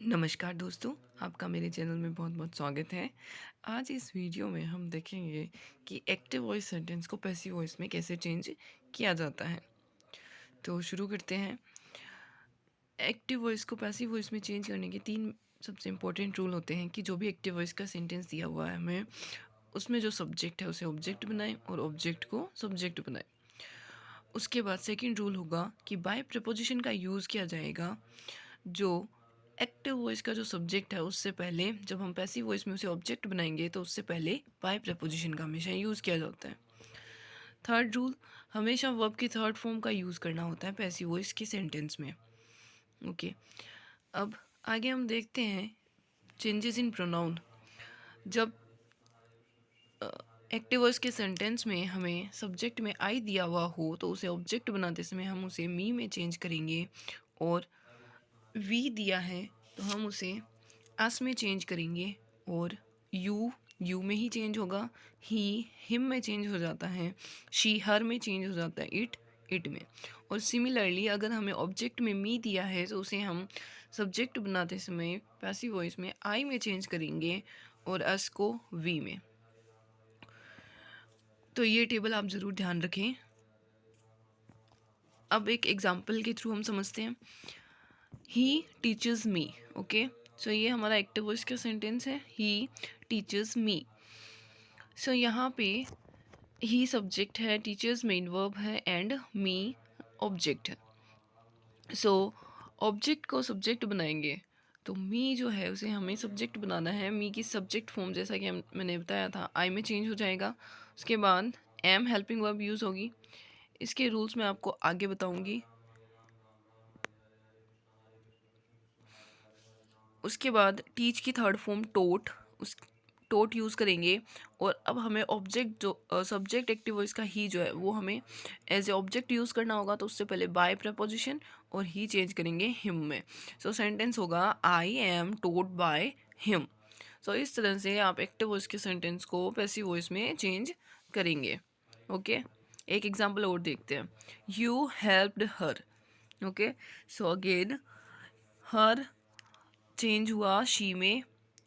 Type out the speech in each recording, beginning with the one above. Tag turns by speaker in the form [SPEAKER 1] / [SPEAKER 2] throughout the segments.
[SPEAKER 1] नमस्कार दोस्तों, आपका मेरे चैनल में बहुत-बहुत स्वागत है। आज इस वीडियो में हम देखेंगे कि एक्टिव वॉइस सेंटेंस को पैसिव वॉइस में कैसे चेंज किया जाता है। तो शुरू करते हैं। एक्टिव वॉइस को पैसिव वॉइस में चेंज करने के 3 सबसे इम्पोर्टेंट रूल होते हैं कि जो भी एक्टिव वॉइस का सेंटेंस दिया हुआ है हमें, उसमें जो सब्जेक्ट है उसे ऑब्जेक्ट बनाएँ और ऑब्जेक्ट को सब्जेक्ट बनाएँ। उसके बाद सेकंड रूल होगा कि बाय प्रीपोजिशन का यूज़ किया जाएगा। जो एक्टिव वॉइस का जो सब्जेक्ट है उससे पहले जब हम पैसिव वॉइस में उसे ऑब्जेक्ट बनाएंगे तो उससे पहले बाय प्रीपोजिशन का हमेशा यूज़ किया जाता है। थर्ड रूल, हमेशा वर्ब की थर्ड फॉर्म का यूज़ करना होता है पैसिव वॉइस के सेंटेंस में। ओके, अब आगे हम देखते हैं चेंजेस इन प्रोनाउन। जब एक्टिव वॉइस के सेंटेंस में हमें सब्जेक्ट में आई दिया हुआ हो तो उसे ऑब्जेक्ट बनाते समय हम उसे मी में चेंज करेंगे, और वी दिया है तो हम उसे अस में चेंज करेंगे, और यू में ही चेंज होगा, ही हिम में चेंज हो जाता है, शी हर में चेंज हो जाता है, इट में। और सिमिलरली अगर हमें ऑब्जेक्ट में मी दिया है तो उसे हम सब्जेक्ट बनाते समय पैसिव वॉइस में आई में चेंज करेंगे और अस को वी में। तो ये टेबल आप ज़रूर ध्यान रखें। अब एक एग्जाम्पल के थ्रू हम समझते हैं। ही टीचर्स मी। ओके, सो ये हमारा एक्टिव वॉइस का सेंटेंस है, ही टीचर्स मी। सो यहाँ पे ही सब्जेक्ट है, टीचर्स मेन वर्ब है एंड मी ऑब्जेक्ट है। सो ऑब्जेक्ट को सब्जेक्ट बनाएंगे तो मी जो है उसे हमें सब्जेक्ट बनाना है। मी की सब्जेक्ट फॉर्म जैसा कि मैंने बताया था आई में चेंज हो जाएगा। उसके बाद एम हेल्पिंग वर्ब यूज़ होगी। इसके रूल्स मैं आपको आगे बताऊंगी। उसके बाद टीच की थर्ड फॉर्म टोट, उस टोट यूज़ करेंगे। और अब हमें ऑब्जेक्ट जो सब्जेक्ट एक्टिव वॉइस का ही जो है वो हमें एज ए ऑब्जेक्ट यूज़ करना होगा, तो उससे पहले बाय प्रपोजिशन और ही चेंज करेंगे हिम में। सो सेंटेंस होगा I am taught by him. So इस तरह से आप एक्टिव वॉइस के सेंटेंस को पैसिव वॉइस में चेंज करेंगे। ओके, एक एग्जाम्पल और देखते हैं। You helped her. Okay, so again her change हुआ शी में,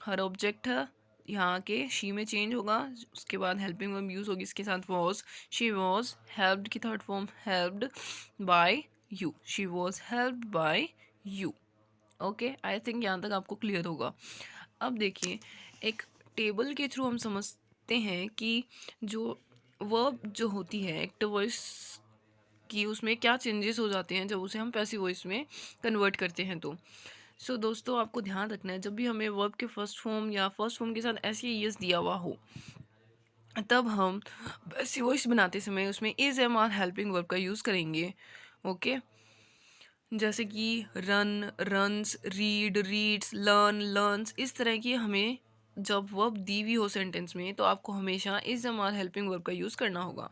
[SPEAKER 1] हर ऑब्जेक्ट है यहाँ के शी में चेंज होगा। उसके बाद हेल्पिंग वर्ब यूज़ होगी इसके साथ वॉज। शी वॉज हेल्प्ड की third form helped bye you, she was helped bye you. Okay, I think यहाँ तक आपको क्लियर होगा। अब देखिए, एक टेबल के थ्रू हम समझते हैं कि जो वर्ब जो होती है एक्टिव वॉइस की, उसमें क्या चेंजेस हो जाते हैं जब उसे हम पैसिव वॉइस में कन्वर्ट करते हैं। तो दोस्तों आपको ध्यान रखना है, जब भी हमें वर्ब के फर्स्ट फॉर्म या फर्स्ट फॉर्म के साथ ऐसे यस दिया हुआ हो, तब हम पैसिव वॉइस बनाते समय उसमें is am are helping verb का यूज़ करेंगे। ओके, जैसे कि run runs, read reads, learn learns, इस तरह की हमें जब वर्ब दी हुई हो सेंटेंस में तो आपको हमेशा is am are helping verb का यूज़ करना होगा।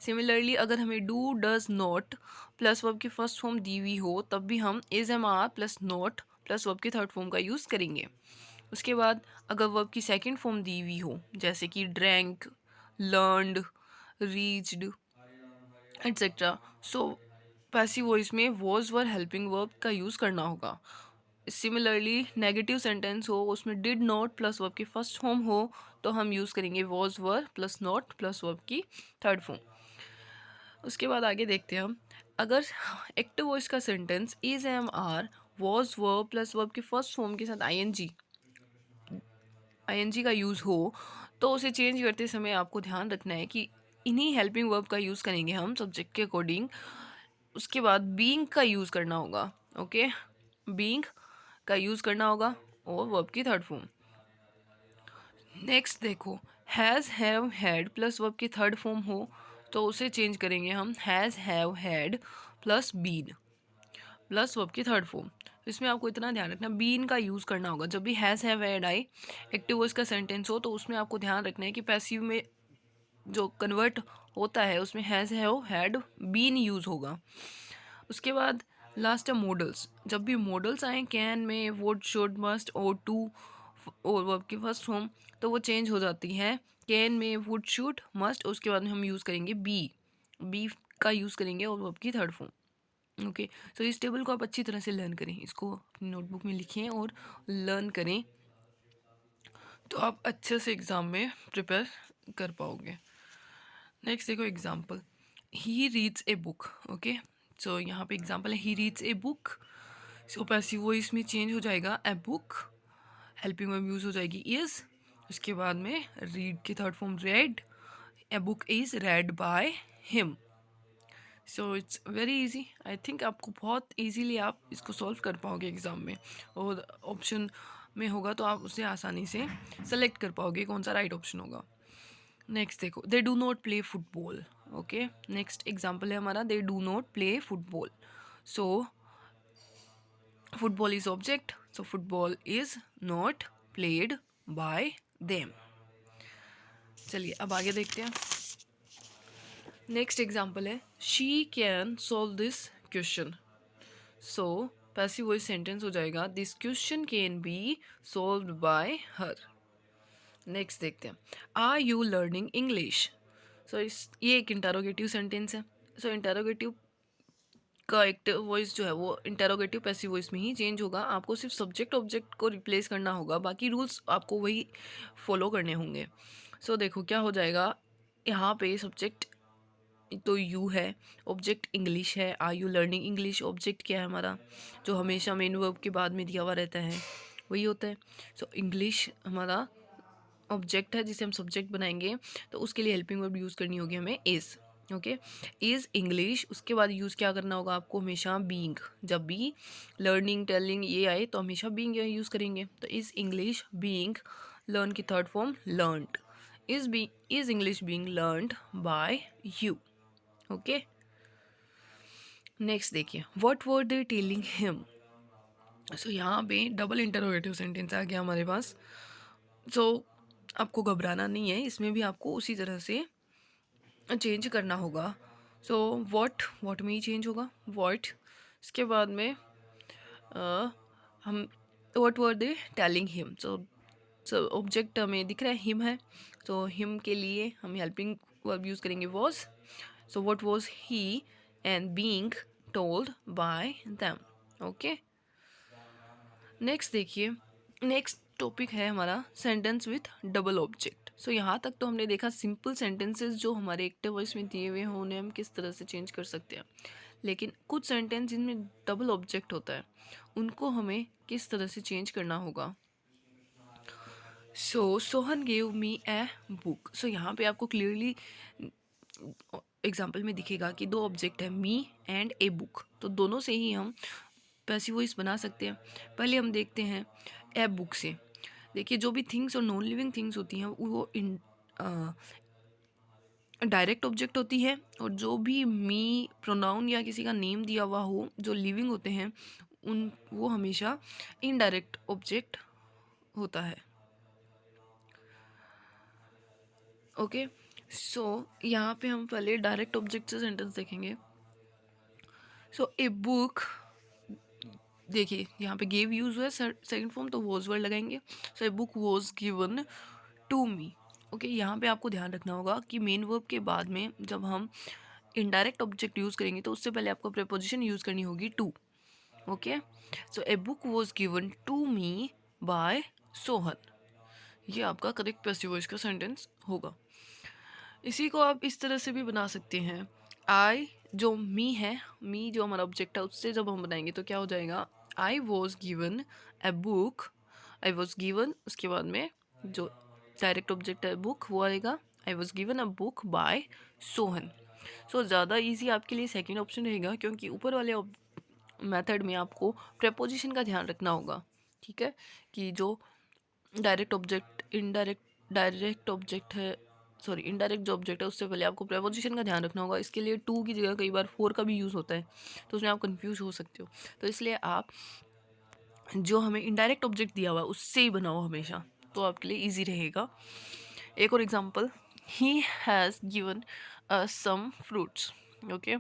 [SPEAKER 1] सिमिलरली अगर हमें do does not plus verb की फर्स्ट फॉर्म दी हुई हो तब भी हम is am are plus not plus verb की थर्ड फॉर्म का यूज़ करेंगे। उसके बाद अगर वर्ब की सेकंड फॉर्म दी हुई हो जैसे कि drank, learned, reached etcetera, so passive voice में वॉज वर हेल्पिंग वर्ब का यूज़ करना होगा। सिमिलरली नेगेटिव सेंटेंस हो उसमें डिड नॉट प्लस वर्ब की फर्स्ट फॉर्म हो तो हम यूज़ करेंगे was were plus not plus verb की थर्ड फॉर्म। उसके बाद आगे देखते हैं हम। अगर एक्टिव वॉइस का sentence is am are was verb plus verb की फर्स्ट फॉर्म के साथ आईएनजी का यूज़ हो तो उसे चेंज करते समय आपको ध्यान रखना है कि इन्हीं हेल्पिंग वर्ब का यूज़ करेंगे हम सब्जेक्ट के अकॉर्डिंग। उसके बाद बीइंग का यूज़ करना होगा। ओके, बीइंग का यूज़ करना होगा और वर्ब की थर्ड फॉर्म। नेक्स्ट देखो, has have had plus verb की थर्ड फॉर्म हो तो उसे चेंज करेंगे हम has have had plus been plus verb की थर्ड फॉर्म। इसमें आपको इतना ध्यान रखना, बीन का यूज़ करना होगा जब भी हैज़ हैव हैड आए एक्टिव वॉइस का सेंटेंस हो तो उसमें आपको ध्यान रखना है कि पैसिव में जो कन्वर्ट होता है उसमें has have had been use होगा। उसके बाद लास्ट है मॉडल्स। जब भी मॉडल्स आए कैन में, वुड, शुड, मस्ट और टू और वर्ब की फर्स्ट फॉर्म तो वो चेंज हो जाती है कैन में, वुड, शुड, मस्ट। उसके बाद में हम यूज़ करेंगे बी का यूज़ करेंगे और वर्ब की थर्ड फॉर्म। ओके, सो इस टेबल को आप अच्छी तरह से लर्न करें, इसको अपनी नोटबुक में लिखें और लर्न करें, तो आप अच्छे से एग्ज़ाम में प्रिपेयर कर पाओगे। नेक्स्ट देखो example, he reads a book. Okay, so यहाँ पे एग्जाम्पल है he reads a book. So passive voice में चेंज हो जाएगा a book, helping verb use हो जाएगी इज, उसके बाद में रीड की third form read, a book is read by him. So it's very easy, I think आपको बहुत इजीली आप इसको सॉल्व कर पाओगे एग्ज़ाम में, और ऑप्शन में होगा तो आप उसे आसानी से सेलेक्ट कर पाओगे कौन सा राइट ऑप्शन होगा। नेक्स्ट देखो, they do not play football. Okay, next example है हमारा they do not play football. So football is object, so football is not played by them. चलिए अब आगे देखते हैं। नेक्स्ट एग्जाम्पल है she can solve this question. So passive voice sentence हो जाएगा this question can be solved bye her. Next देखते हैं, आर यू लर्निंग इंग्लिश। सो ये एक इंटरोगेटिव सेंटेंस है। सो इंटरोगेटिव का एक्टिव वॉइस जो है वो इंटरोगेटिव पैसिव वॉइस में ही चेंज होगा, आपको सिर्फ सब्जेक्ट ऑब्जेक्ट को रिप्लेस करना होगा, बाकी रूल्स आपको वही फॉलो करने होंगे। सो देखो क्या हो जाएगा, यहाँ पे सब्जेक्ट तो यू है, ऑब्जेक्ट इंग्लिश है, are you learning English object क्या है हमारा, जो हमेशा मेन वर्ब के बाद में दिया हुआ रहता है वही होता है। सो इंग्लिश हमारा ऑब्जेक्ट है जिसे हम सब्जेक्ट बनाएंगे, तो उसके लिए हेल्पिंग वर्ब यूज़ करनी होगी हमें इज़। ओके, इज़ इंग्लिश, उसके बाद यूज़ क्या करना होगा आपको, हमेशा बीइंग, जब भी लर्निंग टेलिंग ये आए तो हमेशा बीइंग यूज़ करेंगे। तो इज़ इंग्लिश बीइंग, लर्न की third form learned, is English being learned by you. Okay, next देखिए, what were they telling him. So यहाँ पे डबल इंटरोगेटिव सेंटेंस आ गया हमारे पास। सो आपको घबराना नहीं है, इसमें भी आपको उसी तरह से चेंज करना होगा। सो वॉट में ही चेंज होगा वॉट, इसके बाद में हम what were they telling him. So object हमें दिख रहा है हिम है, तो हिम के लिए हम हेल्पिंग वर्ब यूज़ करेंगे was. So what was he and being told by them. Okay, next देखिए, नेक्स्ट टॉपिक है हमारा सेंटेंस विथ डबल ऑब्जेक्ट। सो यहाँ तक तो हमने देखा सिंपल सेंटेंसेस जो हमारे एक्टिव वॉइस में दिए हुए हैं उन्हें हम किस तरह से चेंज कर सकते हैं, लेकिन कुछ सेंटेंस जिनमें डबल ऑब्जेक्ट होता है उनको हमें किस तरह से चेंज करना होगा। So Sohan gave me a book. So यहाँ पे आपको क्लियरली एग्जाम्पल में दिखेगा कि दो ऑब्जेक्ट है मी एंड ए बुक, तो दोनों से ही हम पैसिव वॉइस बना सकते हैं। पहले हम देखते हैं ए बुक से। देखिए जो भी थिंग्स और नॉन लिविंग थिंग्स होती हैं वो इन डायरेक्ट ऑब्जेक्ट होती है, और जो भी मी प्रोनाउन या किसी का नेम दिया हुआ हो जो लिविंग होते हैं उन वो हमेशा इनडायरेक्ट ऑब्जेक्ट होता है। ओके, सो यहाँ पे हम पहले डायरेक्ट ऑब्जेक्ट से सेंटेंस देखेंगे। सो ए बुक, देखिए यहाँ पे गेव यूज हुआ है सेकंड फॉर्म, तो वॉज वर्ड लगाएंगे। So a book was given to me. Okay, यहाँ पे आपको ध्यान रखना होगा कि मेन वर्ब के बाद में जब हम इनडायरेक्ट ऑब्जेक्ट यूज़ करेंगे तो उससे पहले आपको प्रीपोजिशन यूज़ करनी होगी to. Okay, so a book was given to me by Sohan, ये आपका करेक्ट पैसिव वॉइस का सेंटेंस होगा। इसी को आप इस तरह से भी बना सकते हैं, आई जो मी है, मी जो हमारा ऑब्जेक्ट है उससे जब हम बनाएंगे तो क्या हो जाएगा, आई was given a book, I was given उसके बाद में जो डायरेक्ट ऑब्जेक्ट है बुक वो आएगा, I was given a book by Sohan. So ज़्यादा इजी आपके लिए सेकंड ऑप्शन रहेगा, क्योंकि ऊपर वाले मेथड में आपको प्रेपोजिशन का ध्यान रखना होगा। ठीक है, कि जो डायरेक्ट ऑब्जेक्ट डायरेक्ट ऑब्जेक्ट है, सॉरी इनडायरेक्ट जो ऑब्जेक्ट है उससे पहले आपको प्रेपोजिशन का ध्यान रखना होगा। इसके लिए टू की जगह कई बार फोर का भी यूज़ होता है, तो उसमें आप कंफ्यूज हो सकते हो। तो इसलिए आप जो हमें इनडायरेक्ट ऑब्जेक्ट दिया हुआ है उससे ही बनाओ हमेशा, तो आपके लिए ईजी रहेगा। एक और example, he has given some fruits. Okay,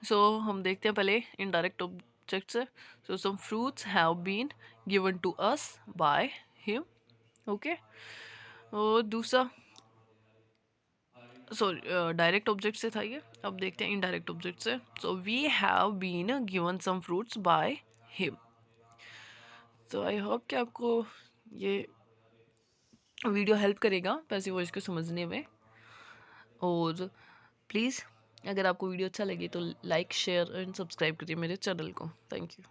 [SPEAKER 1] so हम देखते हैं पहले इनडायरेक्ट ऑब्जेक्ट से। So some fruits have been given to us by him. Okay, और दूसरा सॉरी डायरेक्ट ऑब्जेक्ट से था ये, अब देखते हैं इनडायरेक्ट ऑब्जेक्ट से। So we have been given some fruits by him. तो आई होप कि आपको ये वीडियो हेल्प करेगा पैसिव वॉइस को समझने में। और प्लीज़ अगर आपको वीडियो अच्छा लगे तो लाइक शेयर एंड सब्सक्राइब करिए मेरे चैनल को। Thank you.